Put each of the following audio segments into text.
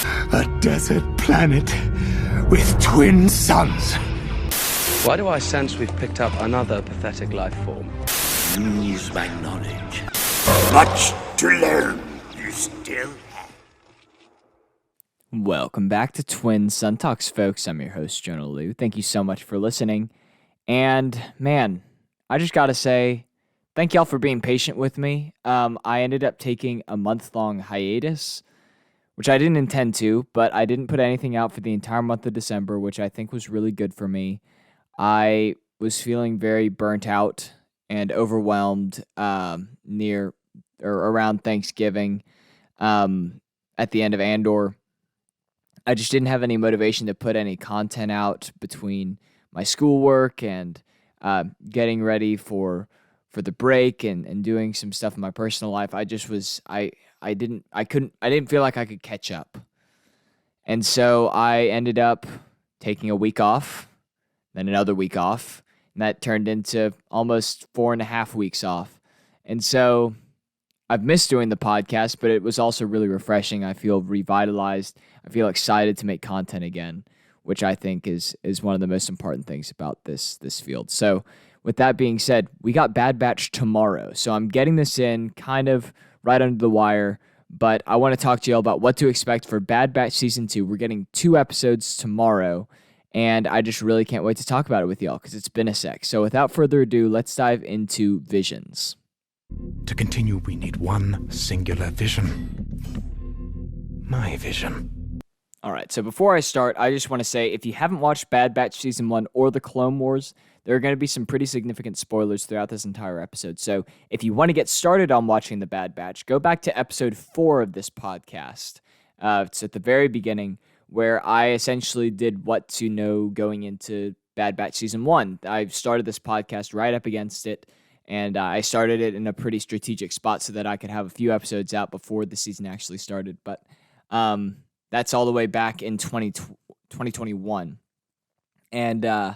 A desert planet with twin suns. Why do I sense we've picked up another pathetic life form? Use my knowledge. Much to learn, you still have. Welcome back to Twin Sun Talks, folks. I'm your host, Jonah Liu. Thank you so much for listening. And, man, I just got to say, thank y'all for being patient with me. I ended up taking a month-long hiatus, which I didn't intend to, but I didn't put anything out for the entire month of December, which I think was really good for me. I was feeling very burnt out and overwhelmed near or around Thanksgiving at the end of Andor. I just didn't have any motivation to put any content out between my schoolwork and getting ready for the break and doing some stuff in my personal life. I just was I didn't feel like I could catch up. And so I ended up taking a week off, then another week off, and that turned into almost 4.5 weeks off. And so I've missed doing the podcast, but it was also really refreshing. I feel revitalized. I feel excited to make content again, which I think is one of the most important things about this field. So with that being said, we got Bad Batch tomorrow. So I'm getting this in kind of right under the wire, but I want to talk to you all about what to expect for Bad Batch Season 2. We're getting 2 episodes tomorrow, and I just really can't wait to talk about it with y'all because it's been a sec. So without further ado, let's dive into Visions. To continue, we need one singular vision. My vision. All right, so before I start, I just want to say if you haven't watched Bad Batch Season 1 or The Clone Wars, there are going to be some pretty significant spoilers throughout this entire episode. So if you want to get started on watching The Bad Batch, go back to episode 4 of this podcast. It's at the very beginning where I essentially did what to know going into Bad Batch Season 1. I started this podcast right up against it, and I started it in a pretty strategic spot so that I could have a few episodes out before the season actually started. But that's all the way back in 2021. And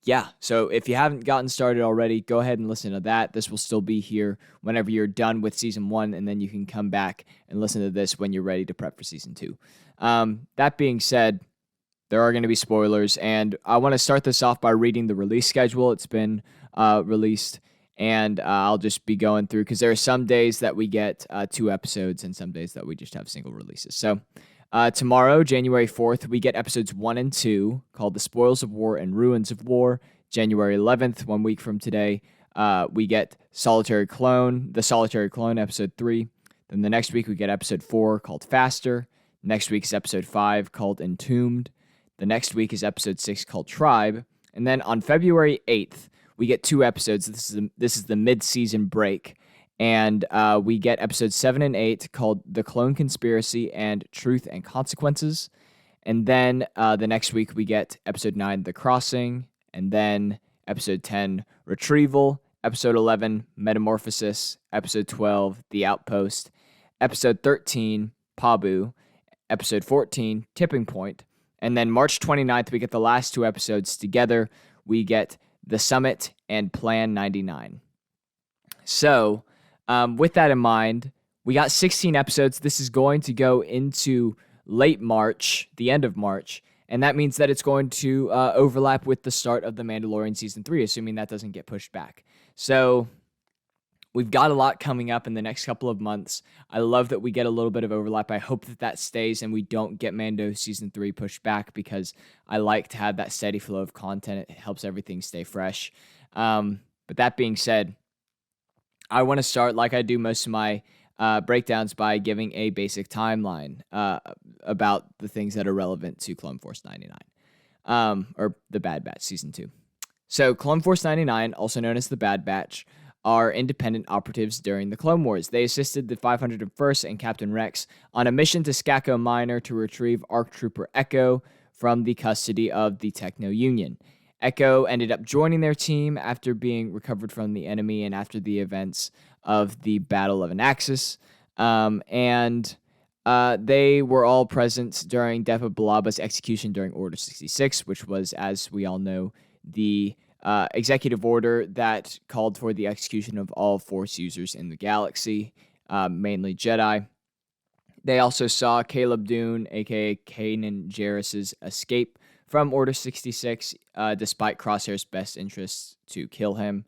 yeah, so if you haven't gotten started already, go ahead and listen to that. This will still be here whenever you're done with Season 1, and then you can come back and listen to this when you're ready to prep for Season 2. That being said, there are going to be spoilers, and I want to start this off by reading the release schedule. It's been released. And I'll just be going through because there are some days that we get 2 episodes and some days that we just have single releases. So tomorrow, January 4th, we get episodes 1 and 2 called The Spoils of War and Ruins of War. January 11th, 1 week from today, we get The Solitary Clone, episode 3. Then the next week, we get episode 4 called Faster. Next week is episode 5 called Entombed. The next week is episode 6 called Tribe. And then on February 8th, we get 2 episodes. This is the mid-season break, and we get episodes 7 and 8 called The Clone Conspiracy and Truth and Consequences. And then the next week we get episode 9, The Crossing, and then episode 10, Retrieval, episode 11, Metamorphosis, episode 12, The Outpost, episode 13, Pabu, episode 14, Tipping Point, and then March 29th we get the last 2 episodes together. We get The Summit and Plan 99. So, with that in mind, we got 16 episodes. This is going to go into late March, the end of March, and that means that it's going to overlap with the start of The Mandalorian Season 3, assuming that doesn't get pushed back. So, we've got a lot coming up in the next couple of months. I love that we get a little bit of overlap. I hope that stays and we don't get Mando Season 3 pushed back because I like to have that steady flow of content. It helps everything stay fresh. But that being said, I want to start like I do most of my breakdowns by giving a basic timeline about the things that are relevant to Clone Force 99, or The Bad Batch Season 2. So Clone Force 99, also known as The Bad Batch, are independent operatives during the Clone Wars. They assisted the 501st and Captain Rex on a mission to Skako Minor to retrieve ARC Trooper Echo from the custody of the Techno Union. Echo ended up joining their team after being recovered from the enemy and after the events of the Battle of Anaxis. They were all present during Depa Bilaba's execution during Order 66, which was, as we all know, the executive order that called for the execution of all Force users in the galaxy, mainly Jedi. They also saw Caleb Dune, aka Kanan Jarrus's escape from Order 66, despite Crosshair's best interests to kill him.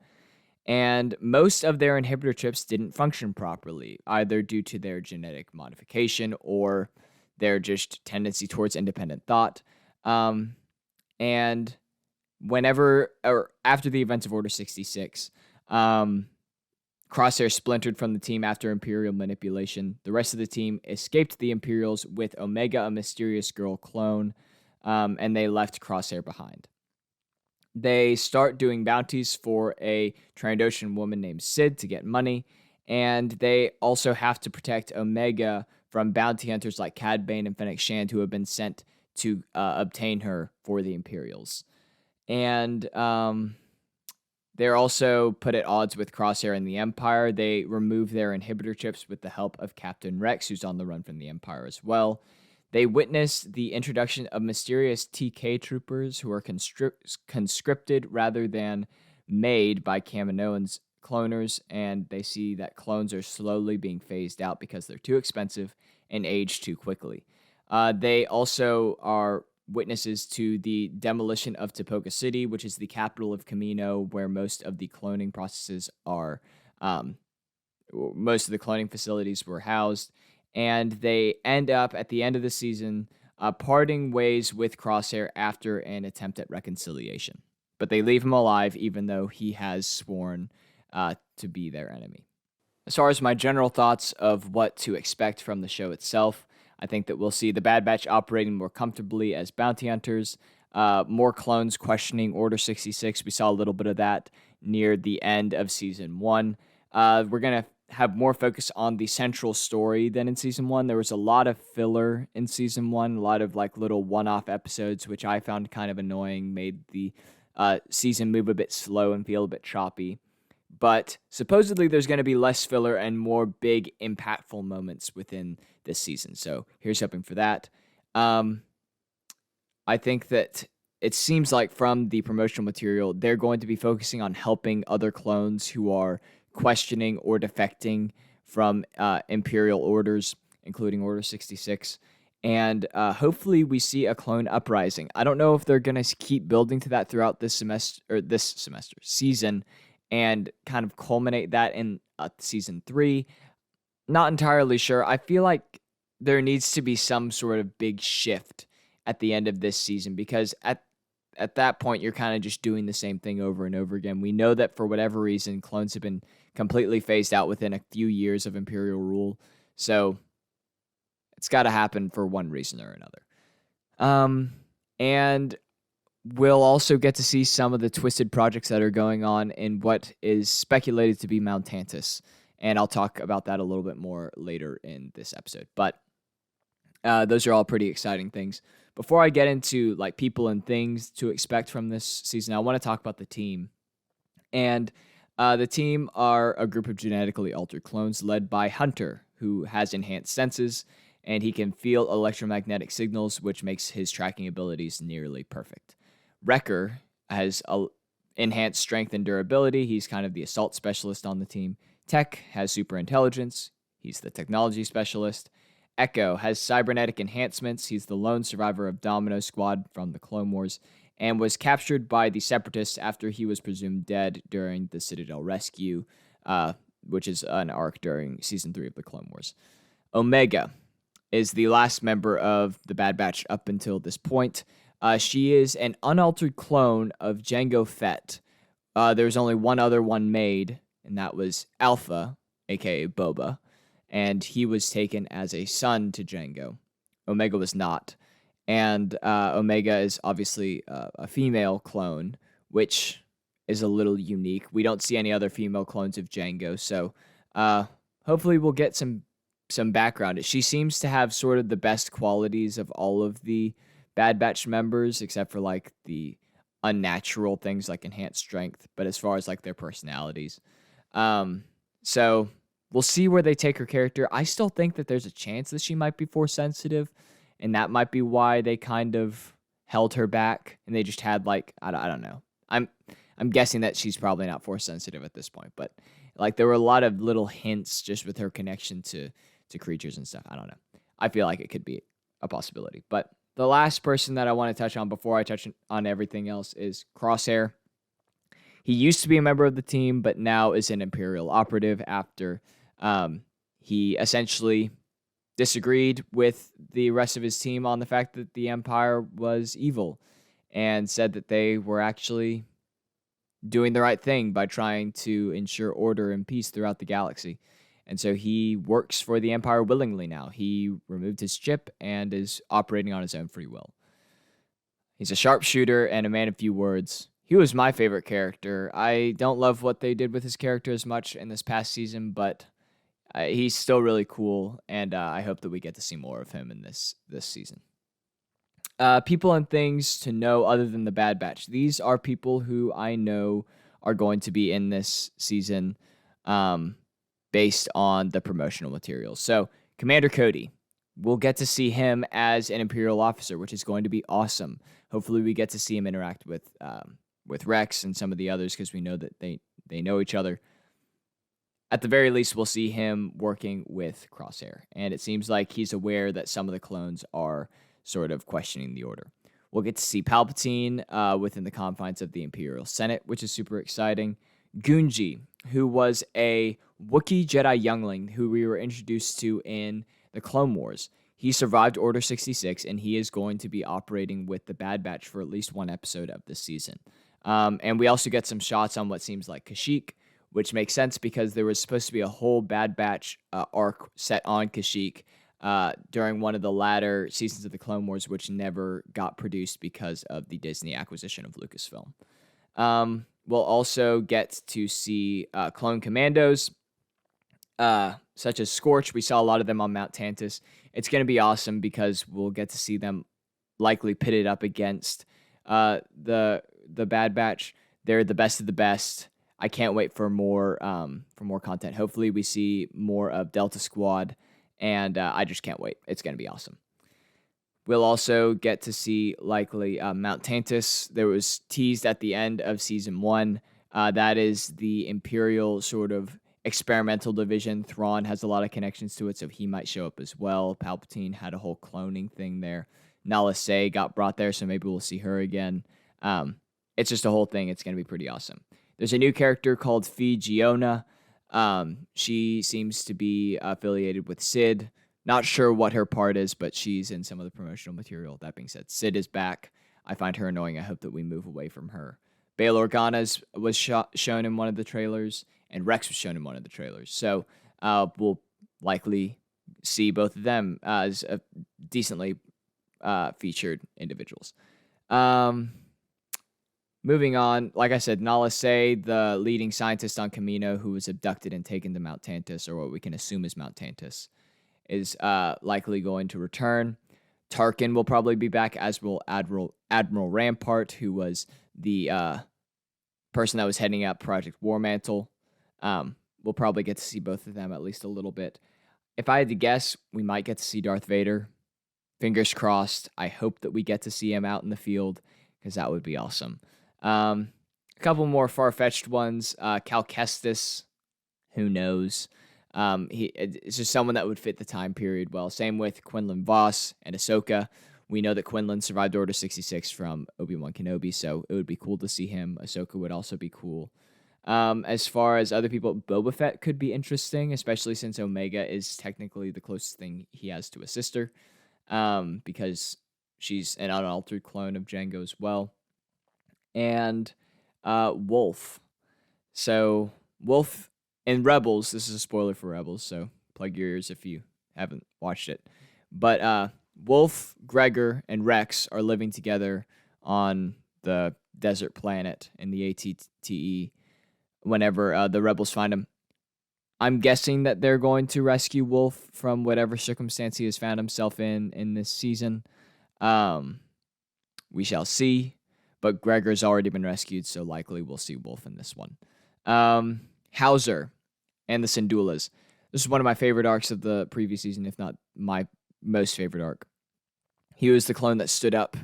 And most of their inhibitor chips didn't function properly, either due to their genetic modification or their just tendency towards independent thought. And whenever, or after the events of Order 66, Crosshair splintered from the team after Imperial manipulation. The rest of the team escaped the Imperials with Omega, a mysterious girl clone, and they left Crosshair behind. They start doing bounties for a Trandoshan woman named Sid to get money, and they also have to protect Omega from bounty hunters like Cad Bane and Fennec Shand, who have been sent to obtain her for the Imperials. And they're also put at odds with Crosshair and the Empire. They remove their inhibitor chips with the help of Captain Rex, who's on the run from the Empire as well. They witness the introduction of mysterious TK troopers who are conscripted rather than made by Kaminoan's cloners, and they see that clones are slowly being phased out because they're too expensive and age too quickly. They also are witnesses to the demolition of Tipoca City, which is the capital of Kamino, where most of the cloning processes are, most of the cloning facilities were housed. And they end up, at the end of the season, parting ways with Crosshair after an attempt at reconciliation. But they leave him alive, even though he has sworn to be their enemy. As far as my general thoughts of what to expect from the show itself, I think that we'll see the Bad Batch operating more comfortably as bounty hunters, more clones questioning Order 66. We saw a little bit of that near the end of Season 1. We're going to have more focus on the central story than in Season 1. There was a lot of filler in Season 1, a lot of like little one-off episodes, which I found kind of annoying, made the season move a bit slow and feel a bit choppy. But supposedly there's going to be less filler and more big, impactful moments within this season. So here's hoping for that. I think that it seems like from the promotional material, they're going to be focusing on helping other clones who are questioning or defecting from Imperial orders, including Order 66. And hopefully we see a clone uprising. I don't know if they're going to keep building to that throughout this season, and kind of culminate that in Season 3. Not entirely sure. I feel like there needs to be some sort of big shift at the end of this season, because at that point, you're kind of just doing the same thing over and over again. We know that for whatever reason, clones have been completely phased out within a few years of Imperial rule. So it's got to happen for one reason or another. And we'll also get to see some of the twisted projects that are going on in what is speculated to be Mount Tantus. And I'll talk about that a little bit more later in this episode. But those are all pretty exciting things. Before I get into like people and things to expect from this season, I want to talk about the team. And the team are a group of genetically altered clones led by Hunter, who has enhanced senses, and he can feel electromagnetic signals, which makes his tracking abilities nearly perfect. Wrecker has enhanced strength and durability. He's kind of the assault specialist on the team. Tech has super intelligence. He's the technology specialist. Echo has cybernetic enhancements. He's the lone survivor of Domino Squad from the Clone Wars and was captured by the Separatists after he was presumed dead during the Citadel rescue, which is an arc during Season 3 of the Clone Wars. Omega is the last member of the Bad Batch up until this point. She is an unaltered clone of Jango Fett. There's only one other one made, and that was Alpha, aka Boba, and he was taken as a son to Jango. Omega was not. And Omega is obviously a female clone, which is a little unique. We don't see any other female clones of Jango, so hopefully we'll get some background. She seems to have sort of the best qualities of all of the Bad Batch members, except for like the unnatural things like enhanced strength, but as far as like their personalities. So we'll see where they take her character. I still think that there's a chance that she might be force sensitive, and that might be why they kind of held her back, and they just had like, I don't know. I'm guessing that she's probably not force sensitive at this point, but like there were a lot of little hints just with her connection to creatures and stuff. I don't know. I feel like it could be a possibility. But the last person that I want to touch on before I touch on everything else is Crosshair. He used to be a member of the team, but now is an Imperial operative after he essentially disagreed with the rest of his team on the fact that the Empire was evil and said that they were actually doing the right thing by trying to ensure order and peace throughout the galaxy. And so he works for the Empire willingly now. He removed his chip and is operating on his own free will. He's a sharpshooter and a man of few words. He was my favorite character. I don't love what they did with his character as much in this past season, but he's still really cool, and I hope that we get to see more of him in this season. People and things to know other than the Bad Batch. These are people who I know are going to be in this season based on the promotional materials. So, Commander Cody. We'll get to see him as an Imperial officer, which is going to be awesome. Hopefully we get to see him interact with Rex and some of the others because we know that they know each other. At the very least, we'll see him working with Crosshair. And it seems like he's aware that some of the clones are sort of questioning the order. We'll get to see Palpatine within the confines of the Imperial Senate, which is super exciting. Gunji, who was a Wookiee Jedi youngling who we were introduced to in the Clone Wars. He survived Order 66, and he is going to be operating with the Bad Batch for at least one episode of this season. And we also get some shots on what seems like Kashyyyk, which makes sense because there was supposed to be a whole Bad Batch arc set on Kashyyyk during one of the latter seasons of the Clone Wars, which never got produced because of the Disney acquisition of Lucasfilm. We'll also get to see clone commandos, such as Scorch. We saw a lot of them on Mount Tantus. It's going to be awesome because we'll get to see them likely pitted up against the Bad Batch. They're the best of the best. I can't wait for more content. Hopefully we see more of Delta Squad, and I just can't wait. It's going to be awesome. We'll also get to see likely Mount Tantus. There was teased at the end of Season 1. That is the Imperial sort of experimental division. Thrawn has a lot of connections to it, so he might show up as well. Palpatine had a whole cloning thing there. Nala Se got brought there, so maybe we'll see her again. It's just a whole thing. It's going to be pretty awesome. There's a new character called Fi Giona. She seems to be affiliated with Sid. Not sure what her part is, but she's in some of the promotional material. That being said, Sid is back. I find her annoying. I hope that we move away from her. Bail Organa was shown in one of the trailers, and Rex was shown in one of the trailers. So we'll likely see both of them as decently featured individuals. Moving on, like I said, Nala Se, the leading scientist on Kamino who was abducted and taken to Mount Tantus, or what we can assume is Mount Tantus, is likely going to return. Tarkin will probably be back, as will Admiral Rampart, who was the person that was heading up Project Warmantle. We'll probably get to see both of them at least a little bit. If I had to guess, we might get to see Darth Vader. Fingers crossed. I hope that we get to see him out in the field, because that would be awesome. A couple more far-fetched ones. Cal Kestis, who knows? It's just someone that would fit the time period well. Same with Quinlan Vos and Ahsoka. We know that Quinlan survived Order 66 from Obi-Wan Kenobi, so it would be cool to see him. Ahsoka would also be cool. As far as other people, Boba Fett could be interesting, especially since Omega is technically the closest thing he has to a sister, because she's an unaltered clone of Jango as well. And Wolf. So Wolf in Rebels, this is a spoiler for Rebels, so plug your ears if you haven't watched it. But Wolf, Gregor, and Rex are living together on the desert planet in the ATTE whenever the Rebels find him. I'm guessing that they're going to rescue Wolf from whatever circumstance he has found himself in this season. We shall see. But Gregor's already been rescued, so likely we'll see Wolf in this one. Hauser and the Syndulas. This is one of my favorite arcs of the previous season, if not my most favorite arc. He was the clone that stood up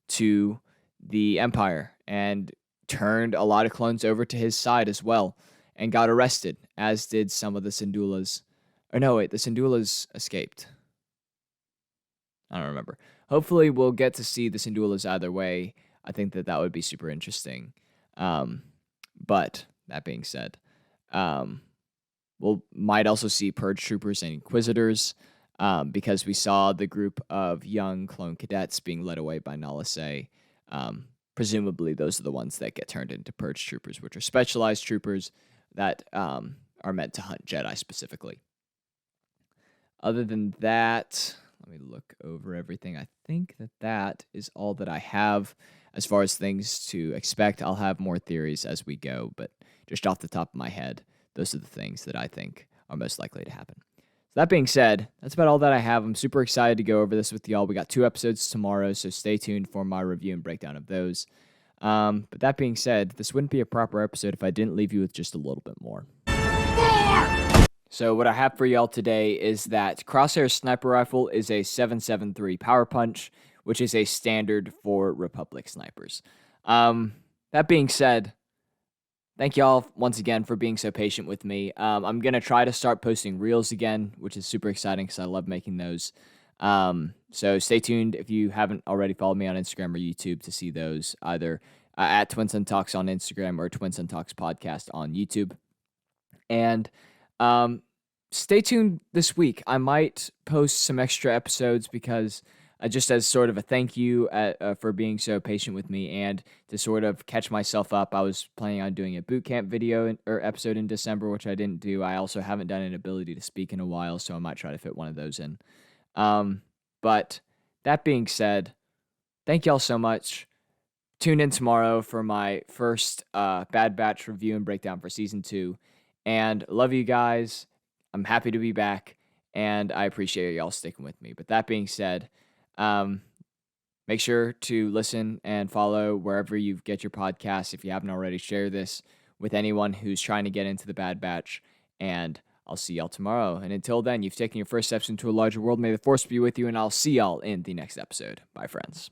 to the Empire and turned a lot of clones over to his side as well, and got arrested, as did some of the Syndulas. Or no, wait, the Syndulas escaped. I don't remember. Hopefully, we'll get to see the Syndulas either way. I think that would be super interesting. But that being said, we'll might also see Purge Troopers and Inquisitors, because we saw the group of young clone cadets being led away by Nala Se. Presumably, those are the ones that get turned into Purge Troopers, which are specialized troopers that are meant to hunt Jedi specifically. Other than that, let me look over everything. I think that is all that I have as far as things to expect. I'll have more theories as we go, but just off the top of my head, those are the things that I think are most likely to happen. So that being said, that's about all that I have. I'm super excited to go over this with y'all. We got 2 episodes tomorrow, so stay tuned for my review and breakdown of those. But that being said, this wouldn't be a proper episode if I didn't leave you with just a little bit more. So what I have for y'all today is that Crosshair's sniper rifle is a 7.73 power punch, which is a standard for Republic snipers. That being said, thank y'all once again for being so patient with me. I'm going to try to start posting reels again, which is super exciting because I love making those. So stay tuned if you haven't already followed me on Instagram or YouTube to see those, either at Twin Sun Talks on Instagram or Twin Sun Talks Podcast on YouTube. And stay tuned this week. I might post some extra episodes because just as sort of a thank you for being so patient with me, and to sort of catch myself up. I was planning on doing a boot camp video or episode in December, which I didn't do. I also haven't done an ability to speak in a while, so I might try to fit one of those in. But that being said, thank y'all so much. Tune in tomorrow for my first Bad Batch review and breakdown for season 2. And love you guys. I'm happy to be back, and I appreciate y'all sticking with me. But that being said, make sure to listen and follow wherever you get your podcasts. If you haven't already, share this with anyone who's trying to get into the Bad Batch, and I'll see y'all tomorrow. And until then, you've taken your first steps into a larger world. May the Force be with you, and I'll see y'all in the next episode. Bye, friends.